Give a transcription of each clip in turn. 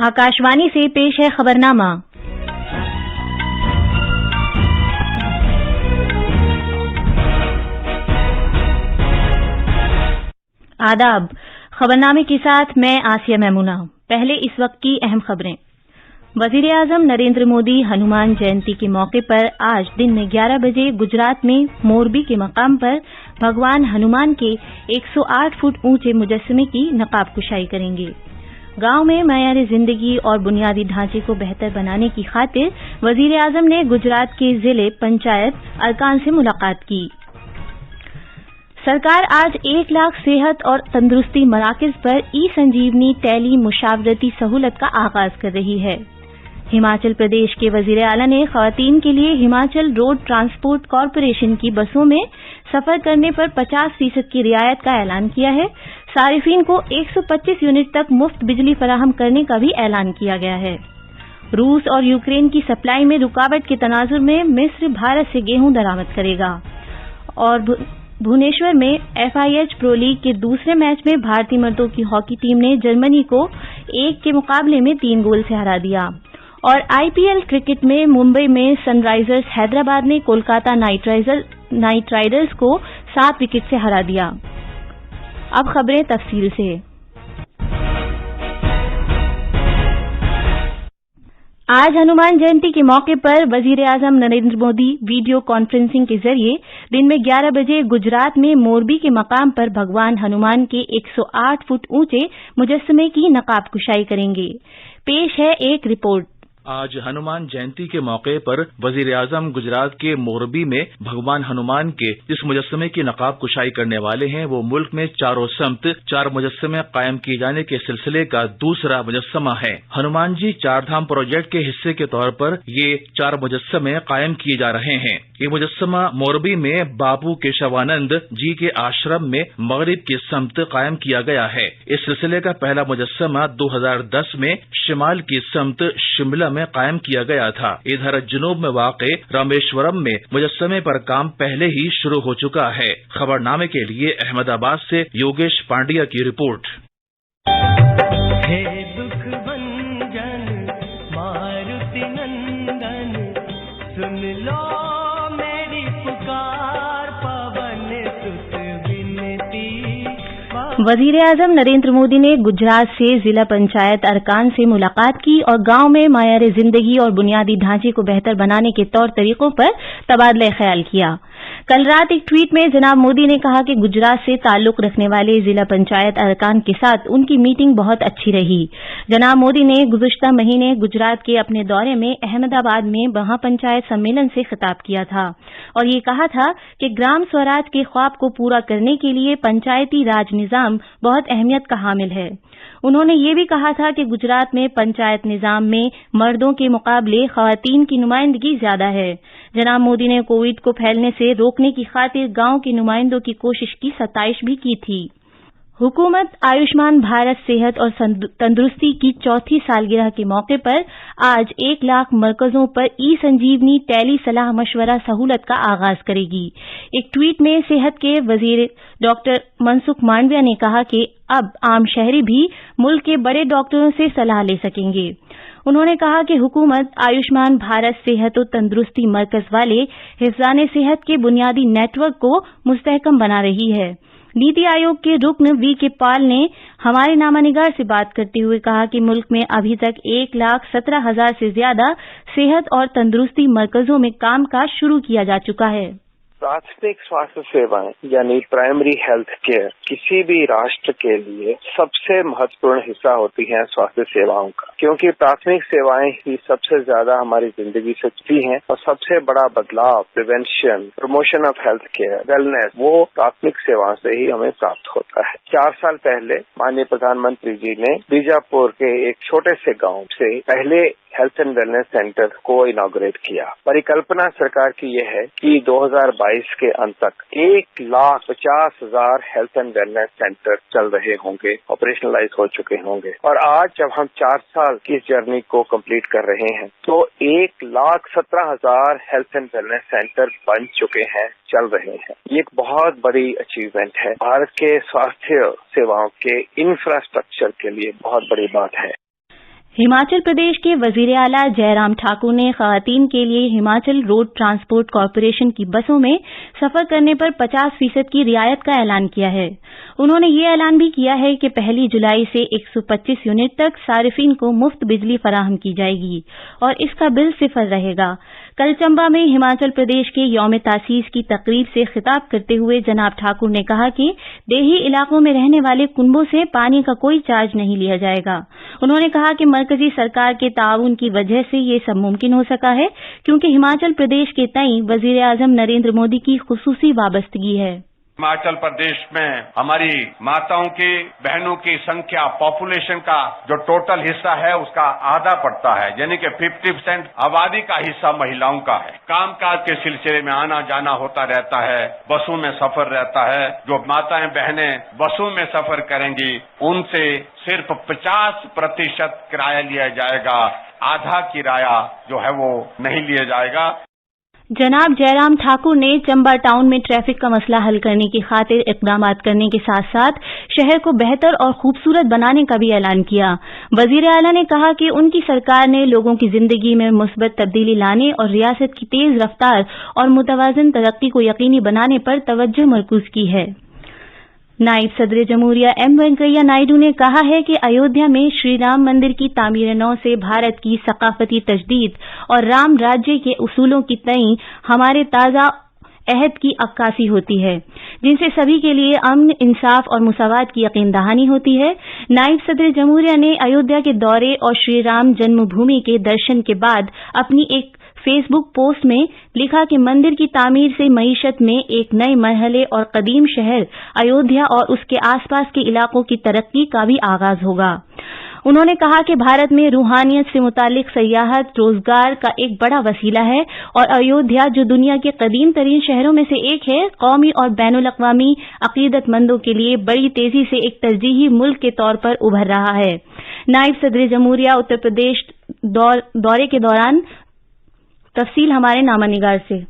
आकाशवाणी से पेश है खबरनामा। आदाब। खबरनामे के साथ मैं आसिया मैमूना। पहले इस वक्त की अहम खबरें। वजीर-ए-आजम नरेंद्र मोदी हनुमान जयंती के मौके पर आज दिन में 11 बजे गुजरात में मोरबी के मकाम पर भगवान हनुमान के 108 फुट ऊंचे मुजस्समे की नकाब कुशाई करेंगे। गांव में मयार जिंदगी और बुनियादी ढांचे को बेहतर बनाने की खातिर वजीर-ए-आजम ने गुजरात के जिले पंचायत अरकान से मुलाकात की। सरकार आज 1 लाख सेहत और तंदुरुस्ती मराकज पर ई संजीवनी टेली मुशावरती सहूलत का आगाज कर रही है। हिमाचल प्रदेश के वजीर आला ने खवातीन के लिए हिमाचल रोड ट्रांसपोर्ट कॉरपोरेशन की बसों में सफर करने पर 50% की रियायत का ऐलान किया है। सारिफीन को 125 यूनिट तक मुफ्त बिजली फराहम करने का भी ऐलान किया गया है। रूस और यूक्रेन की सप्लाई में रुकावट के तनाजुर में मिस्र भारत से गेहूं दरामद करेगा। और भुवनेश्वर में FIH प्रो लीग के दूसरे मैच में भारतीय मर्दों की हॉकी टीम ने जर्मनी को 1 के मुकाबले में 3 गोल से हरा दिया। और IPL क्रिकेट में मुंबई में सनराइजर्स हैदराबाद ने कोलकाता नाइट राइडर्स को 7 विकेट से हरा दिया। अब खबरें तफसील से। आज हनुमान जयंती के मौके पर वजीर-ए-आजम नरेंद्र मोदी वीडियो कॉन्फ्रेंसिंग के जरिए दिन में 11 बजे गुजरात में मोरबी के मकाम पर भगवान हनुमान के 108 फुट ऊंचे मुजस्समे की नकाब कुशाई करेंगे। पेश है एक रिपोर्ट। आज हनुमान जयंती के मौके पर वजीर-ए-आजम गुजरात के मोरबी में भगवान हनुमान के जिस मुजस्समे की नकाब कुशाई करने वाले हैं वो मुल्क में चारों समत 4 मुजस्समे कायम किए जाने के सिलसिले का दूसरा मुजस्समा है। हनुमान जी 4 धाम प्रोजेक्ट के हिस्से के तौर पर ये 4 मुजस्समे कायम किए जा रहे हैं। ये मुजस्समा मोरबी में बाबू केशवानंद जी के आश्रम में मगरिब की समत कायम किया गया है। इस सिलसिले का पहला मुजस्समा 2010 में शिमाल की समत शिमला में कायम किया गया था। इधर जुनूब में वाक़े रामेश्वरम में मुजस्समे पर काम पहले ही शुरू हो चुका है। खबरनामे के लिए अहमदाबाद से योगेश पांड्या की रिपोर्ट। हे दुख भंजन मारुति नंदन, सुन लो मेरी पुकार, पवन सुत विनती। वजीर-ए-आजम नरेंद्र मोदी ने गुजरात से जिला पंचायत अरकान से मुलाकात की और गांव में मयार जिंदगी और बुनियादी ढांचे को बेहतर बनाने के तौर तरीकों पर तबादला ख्याल किया। कल रात एक ट्वीट में जनाब मोदी ने कहा कि गुजरात से ताल्लुक रखने वाले जिला पंचायत अरकान के साथ उनकी मीटिंग बहुत अच्छी रही। जनाब मोदी ने गुज़िश्ता महीने गुजरात के अपने दौरे में अहमदाबाद में महापंचायत सम्मेलन से खिताब किया था और ये कहा था कि ग्राम स्वराज के ख्वाब को पूरा करने के लिए पंचायती राज निजाम बहुत अहमियत का हामिल है। उन्होंने ये भी कहा था कि गुजरात में पंचायत निजाम में मर्दों के मुकाबले खवातीन की नुमाइंदगी ज्यादा है। जनाब मोदी ने कोविड को फैलने से रोकने की खातिर गांव के नुमाइंदों की कोशिश की सताइश भी की थी। हुकूमत आयुष्मान भारत सेहत और तंदुरुस्ती की 4थी सालगिरह के मौके पर आज 1 लाख मरकजों पर ई संजीवनी टेली सलाह मशवरा सहूलत का आगाज करेगी। एक ट्वीट में सेहत के वजीर डॉक्टर मनसुख मांडविया ने कहा कि अब आम शहरी भी मुल्क के बड़े डॉक्टरों से सलाह ले सकेंगे। उन्होंने कहा कि हुकूमत आयुष्मान भारत सेहत और तंदुरुस्ती मरकज वाले हिफ्ज़ान सेहत के बुनियादी नेटवर्क को मुस्तहकम बना रही है। नीति आयोग के रुकन VK पाल ने हमारे नामानिगार से बात करते हुए कहा कि मुल्क में अभी तक 1,17,000 से ज्यादा सेहत और तंदुरुस्ती मरकजों में कामकाज शुरू किया जा चुका है। प्राथमिक स्वास्थ्य सेवाएं यानी प्राइमरी हेल्थ केयर किसी भी राष्ट्र के लिए सबसे महत्वपूर्ण हिस्सा होती है स्वास्थ्य सेवाओं का, क्योंकि प्राथमिक सेवाएं ही सबसे ज्यादा हमारी जिंदगी से जुड़ी हैं और सबसे बड़ा बदलाव prevention, promotion of health care, wellness वो प्राथमिक सेवाओं से ही हमें प्राप्त होता है। 4 साल पहले माननीय प्रधानमंत्री जी ने बीजापुर के एक छोटे से गांव से पहले हेल्थ एंड वेलनेस सेंटर को इनॉग्रेट किया। परिकल्पना सरकार की यह है कि 2022 के अंत तक 1,50,000 हेल्थ एंड वेलनेस सेंटर चल रहे होंगे, ऑपरेशनलाइज हो चुके होंगे। और आज जब हम 4 साल की इस जर्नी को कंप्लीट कर रहे हैं तो 1,17,000 हेल्थ एंड वेलनेस सेंटर बन चुके हैं, चल रहे हैं। ये एक बहुत बड़ी अचीवमेंट है। भारत के स्वास्थ्य सेवाओं के इंफ्रास्ट्रक्चर के लिए बहुत बड़ी बात है। हिमाचल प्रदेश के वजीर आला जयराम ठाकुर ने खवातीन के लिए हिमाचल रोड ट्रांसपोर्ट कॉरपोरेशन की बसों में सफर करने पर 50% की रियायत का ऐलान किया है। उन्होंने ये ऐलान भी किया है कि 1 जुलाई से 125 यूनिट तक सारिफिन को मुफ्त बिजली फराहम की जाएगी और इसका बिल सिफर रहेगा। कल चंबा में हिमाचल प्रदेश के यौम तासीस की तकरीब से खिताब करते हुए जनाब ठाकुर ने कहा कि देही इलाकों में रहने वाले कुनबों से पानी का कोई चार्ज नहीं लिया जाएगा। उन्होंने कहा कि मरकजी सरकार के ताउन की वजह से ये सब मुमकिन हो सका है क्योंकि हिमाचल प्रदेश के तई वजीर आजम नरेंद्र मोदी की खुसूसी वाबस्तगी है। हिमाचल प्रदेश में हमारी माताओं की, बहनों की संख्या, पॉपुलेशन का जो टोटल हिस्सा है उसका आधा पड़ता है, यानी कि 50% आबादी का हिस्सा महिलाओं का है। कामकाज के सिलसिले में आना जाना होता रहता है, बसों में सफर रहता है। जो माताएं बहनें बसों में सफर करेंगी उनसे सिर्फ 50% किराया लिया जाएगा, आधा किराया जो है वो नहीं लिया जाएगा। जनाब जयराम ठाकुर ने चंबा टाउन में ट्रैफिक का मसला हल करने की खातिर इक़दामात करने के साथ साथ शहर को बेहतर और खूबसूरत बनाने का भी ऐलान किया। वजीर आला ने कहा कि उनकी सरकार ने लोगों की जिंदगी में मुस्बत तब्दीली लाने और रियासत की तेज रफ्तार और मुतवाज़िन तरक्की को यकीनी बनाने पर तवज्जो मरकूज की है। नायब सदर जमहूरिया एम वेंकैया नायडू ने कहा है कि अयोध्या में श्री राम मंदिर की तामीर नौ से भारत की सकाफती तजदीद और राम राज्य के उसूलों की तई हमारे ताज़ा अहद की अक्कासी होती है, जिनसे सभी के लिए अमन, इंसाफ और मुसावात की यकीन दहानी होती है। नायब सदर जमहूरिया ने अयोध्या के दौरे और श्री राम जन्मभूमि के दर्शन के बाद अपनी एक फेसबुक पोस्ट में लिखा कि मंदिर की तामीर से मईशत में एक नए मरहले और कदीम शहर अयोध्या और उसके आसपास के इलाकों की तरक्की का भी आगाज होगा। उन्होंने कहा कि भारत में रूहानियत से मुतालिक सयाहत रोजगार का एक बड़ा वसीला है और अयोध्या जो दुनिया के कदीम तरीन शहरों में से एक है, कौमी और बैनुल अक़वामी अक़ीदतमंदों के लिए बड़ी तेजी से एक तरजीही मुल्क के तौर पर उभर रहा है। नायब सदर जमहूरिया उत्तर प्रदेश दौरे के दौरान तफसील हमारे नामानिगार से।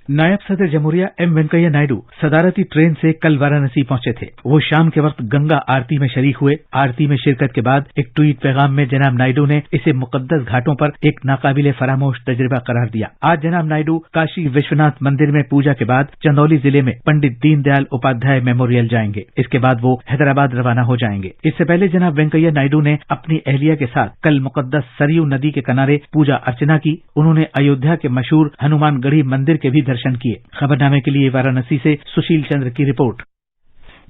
नायब सदर जमहूरिया एम वेंकैया नायडू सदारती ट्रेन से कल वाराणसी पहुंचे थे। वो शाम के वक्त गंगा आरती में शरीक हुए। आरती में शिरकत के बाद एक ट्वीट पैगाम में जनाब नायडू ने इसे मुकद्दस घाटों पर एक नाकाबिले फरामोश तजुर्बा करार दिया। आज जनाब नायडू काशी विश्वनाथ मंदिर में पूजा के बाद चंदौली जिले में पंडित दीनदयाल उपाध्याय मेमोरियल जाएंगे। इसके बाद वो हैदराबाद रवाना हो जाएंगे। इससे पहले जनाब वेंकैया नायडू ने अपनी अहलिया के साथ कल मुकद्दस सरयू नदी के किनारे पूजा अर्चना की। उन्होंने अयोध्या के मशहूर हनुमानगढ़ी मंदिर के भी दर्शन किए। खबरनामे के लिए वाराणसी से सुशील चंद्र की रिपोर्ट।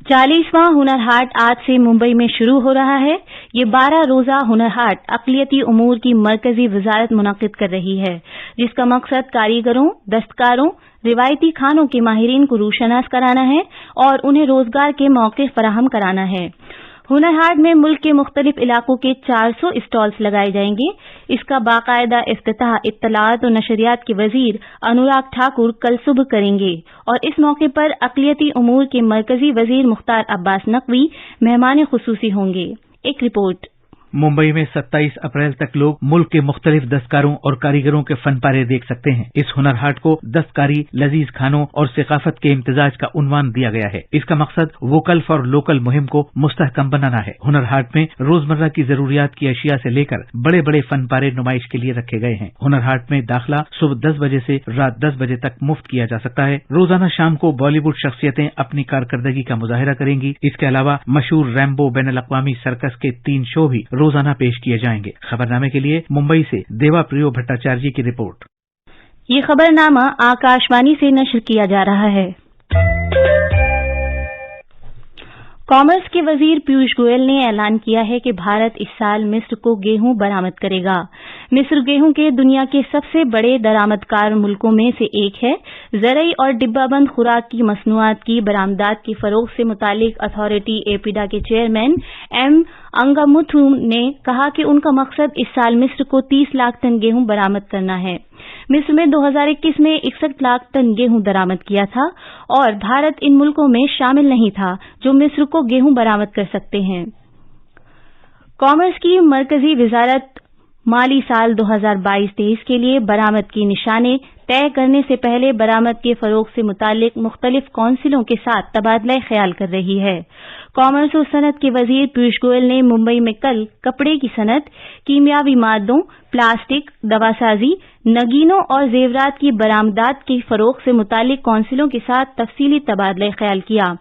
40वां हुनर हाट आज से मुंबई में शुरू हो रहा है। ये 12 रोजा हुनर हाट अक़लियती उमूर की मरकजी वजारत मुनक़िद कर रही है, जिसका मकसद कारीगरों, दस्तकारों, रिवायती खानों के माहिरीन को रूशनास कराना है और उन्हें रोजगार के मौके फराहम कराना है। हुनर हाट में मुल्क के मुख्तलिफ इलाकों के 400 स्टॉल्स लगाए जाएंगे। इसका बाकायदा इफ्तिताह इत्तलात और नशरियात के वजीर अनुराग ठाकुर कल सुबह करेंगे और इस मौके पर अक़लियती उमूर के मरकजी वजीर मुख्तार अब्बास नकवी मेहमान खुसूसी होंगे। एक रिपोर्ट। मुंबई में 27 अप्रैल तक लोग मुल्क के मुख्तलिफ दस्तकारों और कारीगरों के फन पारे देख सकते हैं। इस हुनर हाट को दस्तकारी, लजीज खानों और सिकाफत के इम्तिजाज का उन्वान दिया गया है। इसका मकसद वोकल फॉर लोकल मुहिम को मुस्तहकम बनाना है। हुनर हाट में रोजमर्रा की जरूरियात की अशिया से लेकर बड़े बड़े फन पारे नुमाइश के लिए रखे गए हैं। हुनर हाट में दाखिला सुबह 10 बजे से रात 10 बजे तक मुफ्त किया जा सकता है। रोजाना शाम को बॉलीवुड शख्सियतें अपनी कारकर्दगी का मुजाहिरा करेंगी। इसके अलावा मशहूर रैम्बो बैनुल अक़वामी सर्कस के 3 शो भी रोजाना पेश किए जाएंगे। खबरनामे के लिए मुंबई से देवा प्रियो भट्टाचार्य की रिपोर्ट। ये खबरनामा आकाशवाणी से नश्र किया जा रहा है। कॉमर्स के वजीर पीयूष गोयल ने ऐलान किया है कि भारत इस साल मिस्र को गेहूं बरामद करेगा। मिस्र गेहूं के दुनिया के सबसे बड़े दरामदकार मुल्कों में से एक है। ज़रई और डिब्बाबंद खुराक की मसनूआत की बरामदात की फरोग से मुतालिक अथॉरिटी एपीडा के चेयरमैन एम अंगामुथु ने कहा कि उनका मकसद इस साल मिस्र को 30 लाख टन गेहूं बरामद करना है। मिस्र में 2021 में 61 लाख टन गेहूं बरामद किया था और भारत इन मुल्कों में शामिल नहीं था जो मिस्र को गेहूं बरामद कर सकते हैं। कॉमर्स की मरकजी वजारत माली साल 2022-23 के लिए बरामद की निशाने तय करने से पहले बरामद के फरोग से मुतालिक मुख्तलिफ कौंसिलों के साथ तबादला ख्याल कर रही है। कॉमर्स और सनत के वजीर पीयूष गोयल ने मुंबई में कल कपड़े की सनत, कीमियावी मादों, प्लास्टिक, दवासाजी, नगीनों और जेवरात की बरामदात के फरोग से मुतालिक कौंसिलों के साथ तफसीली तबादला ख्याल किया।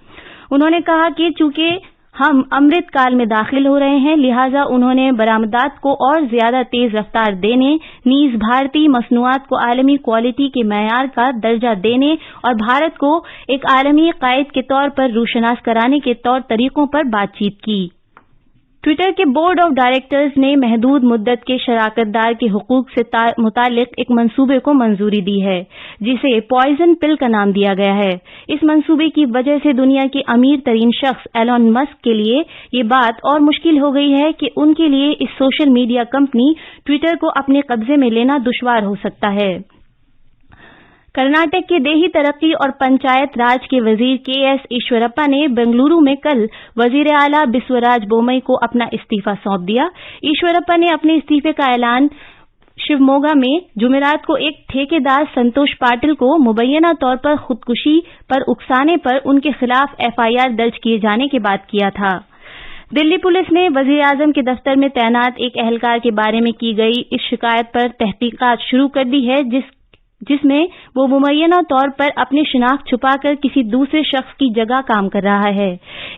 उन्होंने कहा कि चूंकि हम अमृत काल में दाखिल हो रहे हैं, लिहाजा उन्होंने बरामदात को और ज्यादा तेज रफ्तार देने, नीज भारतीय मसनूआत को आलमी क्वालिटी के मयार का दर्जा देने और भारत को एक आलमी कायद के तौर पर रूशनास कराने के तौर तरीकों पर बातचीत की। ट्विटर के बोर्ड ऑफ डायरेक्टर्स ने महदूद मुद्दत के शराकतदार के हुकूक से मुतालिक एक मंसूबे को मंजूरी दी है, जिसे पॉइजन पिल का नाम दिया गया है। इस मंसूबे की वजह से दुनिया के अमीर तरीन शख्स एलन मस्क के लिए ये बात और मुश्किल हो गई है कि उनके लिए इस सोशल मीडिया कंपनी ट्विटर को अपने कब्जे में लेना दुश्वार हो सकता है। कर्नाटक के देही तरक्की और पंचायत राज के वजीर के.एस. ईश्वरप्पा ने बेंगलुरु में कल वजीर आला बिस्वराज बोमई को अपना इस्तीफा सौंप दिया। ईश्वरप्पा ने अपने इस्तीफे का ऐलान शिवमोगा में जुमेरात को एक ठेकेदार संतोष पाटिल को मुबैना तौर पर खुदकुशी पर उकसाने पर उनके खिलाफ एफआईआर दर्ज किए जाने के बाद किया था। दिल्ली पुलिस ने वजीर आजम के दफ्तर में तैनात एक एहलकार के बारे में की गई इस शिकायत पर तहकीकात शुरू कर दी है, जिसमें वो मुबैना तौर पर अपनी शिनाख्त छुपाकर किसी दूसरे शख्स की जगह काम कर रहा है।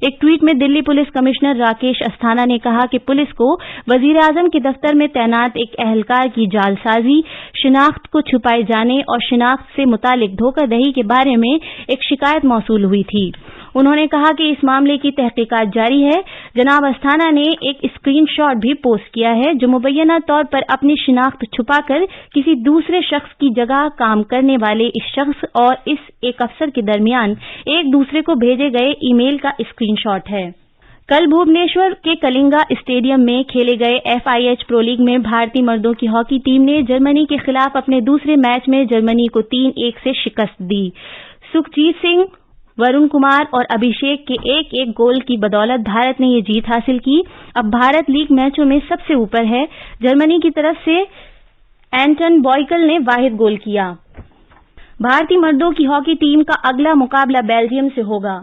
एक ट्वीट में दिल्ली पुलिस कमिश्नर राकेश अस्थाना ने कहा कि पुलिस को वजीर आजम के दफ्तर में तैनात एक एहलकार की जालसाजी, शिनाख्त को छुपाए जाने और शिनाख्त से मुतालिक धोखाधड़ी के बारे में एक शिकायत मौसूल हुई थी। उन्होंने कहा कि इस मामले की तहकीकात जारी है। जनाब अस्थाना ने एक स्क्रीनशॉट भी पोस्ट किया है जो मुबैना तौर पर अपनी शिनाख्त छुपाकर किसी दूसरे शख्स की जगह काम करने वाले इस शख्स और इस एक अफसर के दरमियान एक दूसरे को भेजे गए ईमेल का स्क्रीनशॉट है। कल भुवनेश्वर के कलिंगा स्टेडियम में खेले गए FIH प्रो लीग में भारतीय मर्दों की हॉकी टीम ने जर्मनी के खिलाफ अपने दूसरे मैच में जर्मनी को 3-1 से शिकस्त दी। सुखजीत सिंह, वरुण कुमार और अभिषेक के एक गोल की बदौलत भारत ने ये जीत हासिल की। अब भारत लीग मैचों में सबसे ऊपर है। जर्मनी की तरफ से एंटन बॉयकल ने वाहिद गोल किया। भारतीय मर्दों की हॉकी टीम का अगला मुकाबला बेल्जियम से होगा।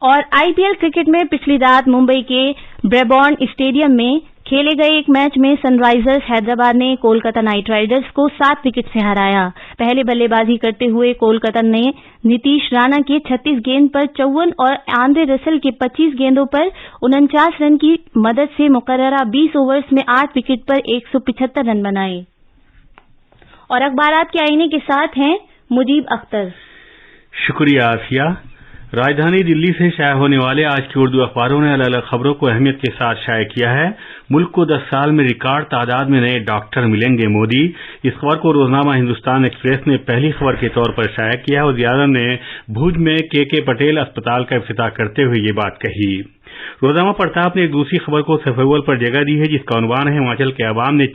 और IPL क्रिकेट में पिछली रात मुंबई के ब्रेबॉर्न स्टेडियम में खेले गए एक मैच में सनराइजर्स हैदराबाद ने कोलकाता नाइट राइडर्स को 7 विकेट से हराया। पहले बल्लेबाजी करते हुए कोलकाता ने नीतीश राणा के 36 गेंद पर 54 और आंद्रे रसल के 25 गेंदों पर 49 रन की मदद से मुकर्ररा 20 ओवर्स में 8 विकेट पर 175 रन बनाए। और अखबारात के आईने के साथ हैं मुजीब अख्तर। शुक्रिया आसिया। राजधानी दिल्ली से शाया होने वाले आज के उर्दू अखबारों ने अलग अलग खबरों को अहमियत के साथ शाया किया है। मुल्क को 10 साल में रिकॉर्ड तादाद में नए डॉक्टर मिलेंगे, मोदी। इस खबर को रोजनामा हिंदुस्तान एक्सप्रेस ने पहली खबर के तौर पर शाया किया और वज़ीर आज़म ने भुज में के पटेल अस्पताल का इफ्तिताह करते हुए ये बात कही। रोजनामा प्रताप ने एक दूसरी खबर को सफेवल पर जगह दी है, जिसका उन्वान है हिमाचल के अवाम ने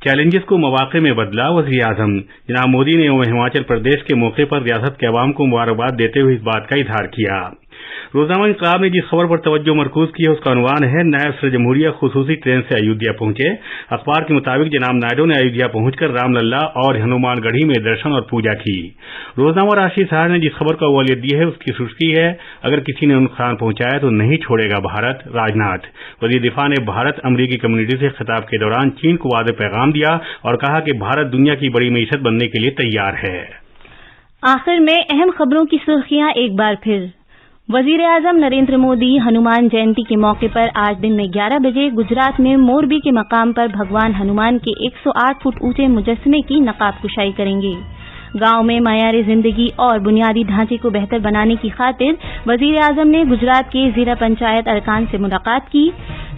चैलेंजेस को मौके में बदला। वज़ीर आज़म जनाब मोदी ने हिमाचल प्रदेश के मौके पर रियासत के अवाम को मुबारकबाद देते हुए इस बात का इजहार किया। रोजनामा इंकलाब ने जिस खबर पर तवज्जो मरकूज की है उसका उन्वान है नायब सदर जमहूरिया खुसूसी ट्रेन से अयोध्या पहुंचे। अखबार के मुताबिक जनाब नायडू ने अयोध्या पहुंचकर रामलला और हनुमानगढ़ी में दर्शन और पूजा की। रोजनामा राष्ट्रीय सहारा ने जिस खबर को अव्वलियत दी है उसकी सुर्खी है अगर किसी ने नुकसान पहुंचाया तो नहीं छोड़ेगा भारत, राजनाथ। वज़ीर दिफा ने भारत अमरीकी कम्युनिटी से खिताब के दौरान चीन को वादे पैगाम दिया और कहा कि भारत दुनिया की बड़ी मईशत बनने के लिए तैयार है। आखिर में अहम खबरों की सुर्खियां एक बार फिर। वजीर आजम नरेंद्र मोदी हनुमान जयंती के मौके पर आज दिन में 11 बजे गुजरात में मोरबी के मकाम पर भगवान हनुमान के 108 फुट ऊंचे मुजस्समे की नकाब कुशाई करेंगे। गांव में मयार जिंदगी और बुनियादी ढांचे को बेहतर बनाने की खातिर वजीर आजम ने गुजरात के जिला पंचायत अरकान से मुलाकात की।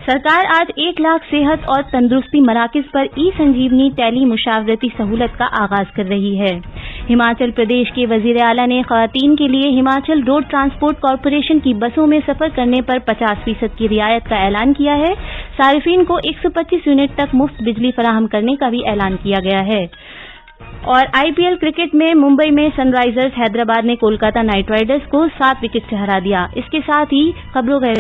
सरकार आज 1 लाख सेहत और तंदुरुस्ती मराकज पर ई-संजीवनी टेली मुशावरती सहूलत का आगाज कर रही है। हिमाचल प्रदेश के वजीर आला ने खवातीन के लिए हिमाचल रोड ट्रांसपोर्ट कॉरपोरेशन की बसों में सफर करने पर 50% की रियायत का ऐलान किया है। सारिफीन को 125 यूनिट तक मुफ्त बिजली फराहम करने का भी ऐलान किया गया है। और IPL क्रिकेट में मुंबई में सनराइजर्स हैदराबाद ने कोलकाता नाइट राइडर्स को 7 विकेट से हरा दिया। इसके साथ ही खबरों